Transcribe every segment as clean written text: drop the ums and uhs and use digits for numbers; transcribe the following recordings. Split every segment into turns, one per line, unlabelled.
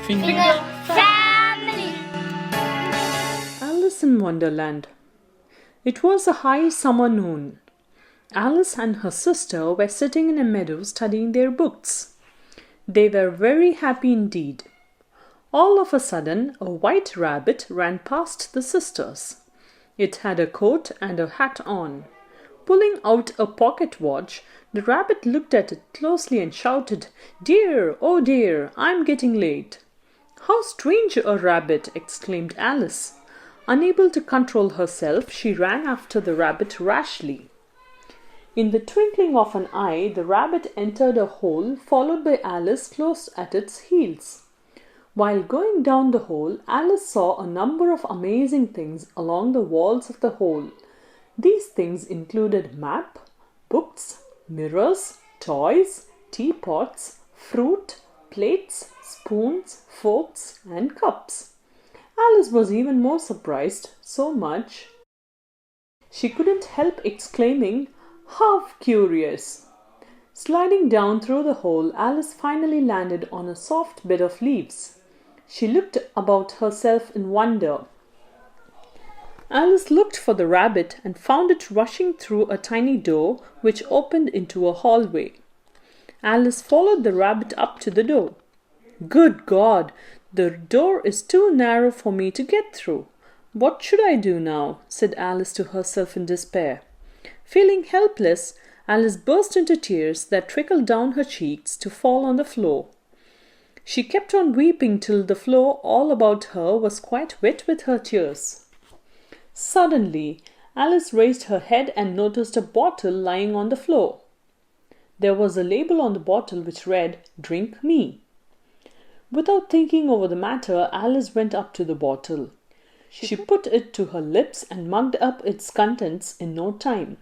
Finger family.
Alice in Wonderland. It was a high summer noon. Alice and her sister were sitting in a meadow studying their books. They were very happy indeed. All of a sudden, a white rabbit ran past the sisters. It had a coat and a hat on. Pulling out a pocket watch, the rabbit looked at it closely and shouted, "Dear, oh dear, I'm getting late." "How strange a rabbit!" exclaimed Alice. Unable to control herself, she ran after the rabbit rashly. In the twinkling of an eye, the rabbit entered a hole, followed by Alice close at its heels. While going down the hole, Alice saw a number of amazing things along the walls of the hole. These things included map, books, mirrors, toys, teapots, fruit, plates, spoons, forks, and cups. Alice was even more surprised, so much she couldn't help exclaiming, "How curious!" Sliding down through the hole, Alice finally landed on a soft bed of leaves. She looked about herself in wonder. Alice looked for the rabbit and found it rushing through a tiny door which opened into a hallway. Alice followed the rabbit up to the door. "Good God! The door is too narrow for me to get through. What should I do now?" said Alice to herself in despair. Feeling helpless, Alice burst into tears that trickled down her cheeks to fall on the floor. She kept on weeping till the floor all about her was quite wet with her tears. Suddenly, Alice raised her head and noticed a bottle lying on the floor. There was a label on the bottle which read, "Drink me." Without thinking over the matter, Alice went up to the bottle. She put it to her lips and mugged up its contents in no time.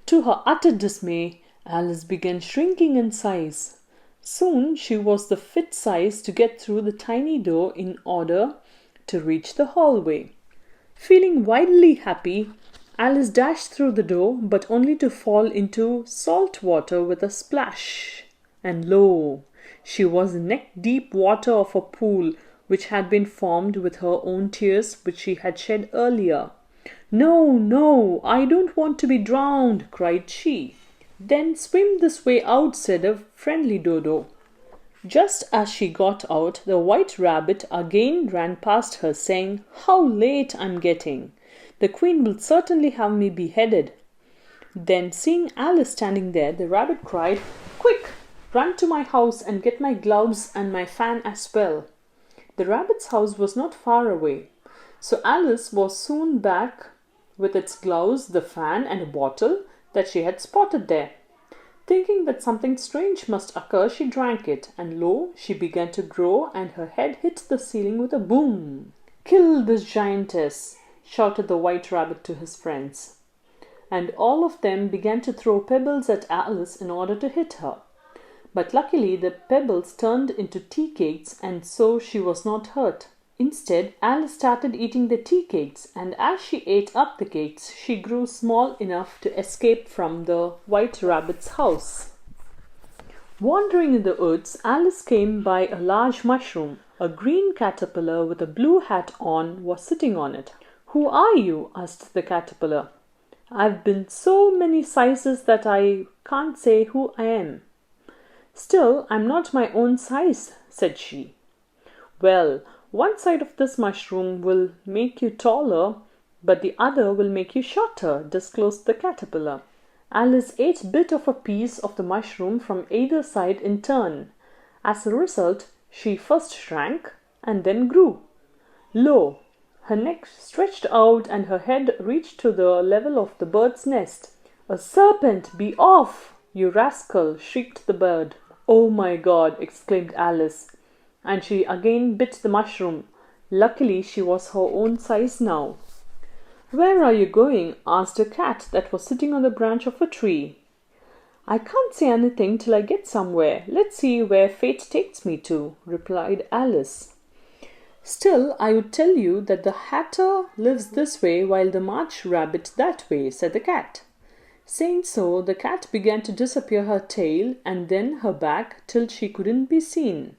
To her utter dismay, Alice began shrinking in size. Soon she was the fit size to get through the tiny door in order to reach the hallway. Feeling wildly happy, Alice dashed through the door, but only to fall into salt water with a splash. And lo! She was in neck-deep water of a pool which had been formed with her own tears which she had shed earlier. "No, no, I don't want to be drowned!" cried she. "Then swim this way out," said a friendly dodo. Just as she got out, the white rabbit again ran past her, saying, "How late I'm getting! The queen will certainly have me beheaded." Then, seeing Alice standing there, the rabbit cried, "Quick! Run to my house and get my gloves and my fan as well." The rabbit's house was not far away, so Alice was soon back with its gloves, the fan, and a bottle that she had spotted there. Thinking that something strange must occur, she drank it, and lo, she began to grow, and her head hit the ceiling with a boom. "Kill this giantess!" shouted the white rabbit to his friends. And all of them began to throw pebbles at Alice in order to hit her. But luckily the pebbles turned into tea cakes, and so she was not hurt. Instead, Alice started eating the tea cakes, and as she ate up the cakes, she grew small enough to escape from the white rabbit's house. Wandering in the woods, Alice came by a large mushroom. A green caterpillar with a blue hat on was sitting on it. "Who are you?" asked the caterpillar. "I've been so many sizes that I can't say who I am." "Still, I'm not my own size," said she. "Well, one side of this mushroom will make you taller, but the other will make you shorter," disclosed the caterpillar. Alice ate a bit of a piece of the mushroom from either side in turn. As a result, she first shrank and then grew. Lo! Her neck stretched out and her head reached to the level of the bird's nest. "A serpent! Be off, you rascal!" shrieked the bird. "Oh my God!" exclaimed Alice, and she again bit the mushroom. Luckily, she was her own size now. "Where are you going?" asked a cat that was sitting on the branch of a tree. "I can't say anything till I get somewhere. Let's see where fate takes me to," replied Alice. "Still, I would tell you that the hatter lives this way while the March rabbit that way," said the cat. Saying so, the cat began to disappear her tail and then her back till she couldn't be seen.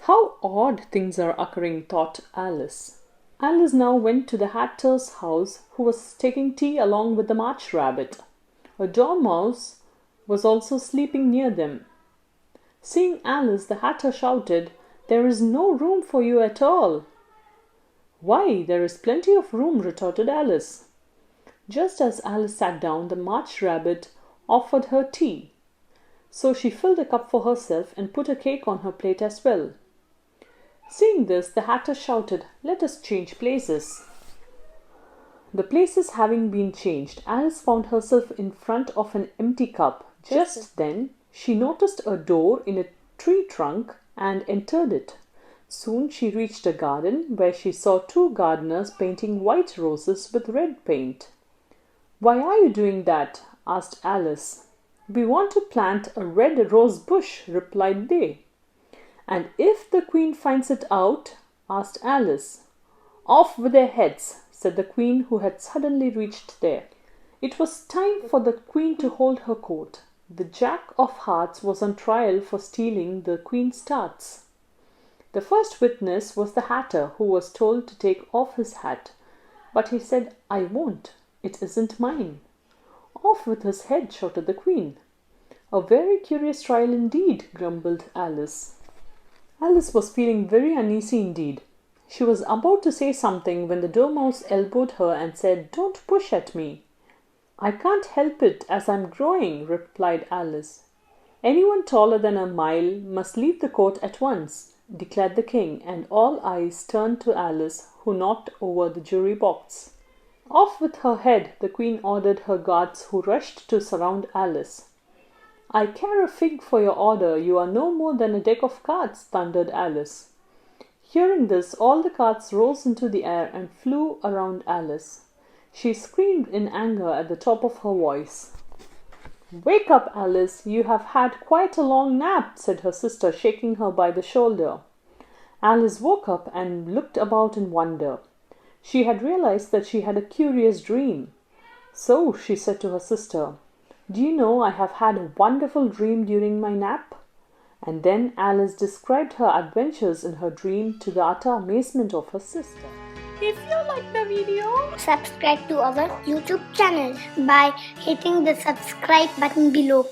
How odd things are occurring, thought Alice. Alice now went to the hatter's house, who was taking tea along with the March rabbit. A dormouse was also sleeping near them. Seeing Alice, the hatter shouted, "There is no room for you at all." "Why, there is plenty of room," retorted Alice. Just as Alice sat down, the March rabbit offered her tea. So she filled a cup for herself and put a cake on her plate as well. Seeing this, the hatter shouted, "Let us change places." The places having been changed, Alice found herself in front of an empty cup. Just then, she noticed a door in a tree trunk and entered it. Soon she reached a garden where she saw two gardeners painting white roses with red paint. "Why are you doing that?" asked Alice. "We want to plant a red rose bush," replied they. "And if the Queen finds it out?" asked Alice. "Off with their heads," said the Queen, who had suddenly reached there. It was time for the Queen to hold her court. The Jack of Hearts was on trial for stealing the Queen's tarts. The first witness was the hatter, who was told to take off his hat. But he said, "I won't. It isn't mine." "Off with his head," shouted the Queen. "A very curious trial indeed," grumbled Alice. Alice was feeling very uneasy indeed. She was about to say something when the dormouse elbowed her and said, "Don't push at me." "I can't help it as I'm growing," replied Alice. "Anyone taller than a mile must leave the court at once," declared the king, and all eyes turned to Alice, who knocked over the jury box. "Off with her head," the Queen ordered her guards, who rushed to surround Alice. "I care a fig for your order. You are no more than a deck of cards," thundered Alice. Hearing this, all the cards rose into the air and flew around Alice. She screamed in anger at the top of her voice. "Wake up, Alice. You have had quite a long nap," said her sister, shaking her by the shoulder. Alice woke up and looked about in wonder. She had realized that she had a curious dream. So she said to her sister, "Do you know, I have had a wonderful dream during my nap?" And then Alice described her adventures in her dream, to the utter amazement of her sister.
If you like the video, subscribe to our YouTube channel by hitting the subscribe button below.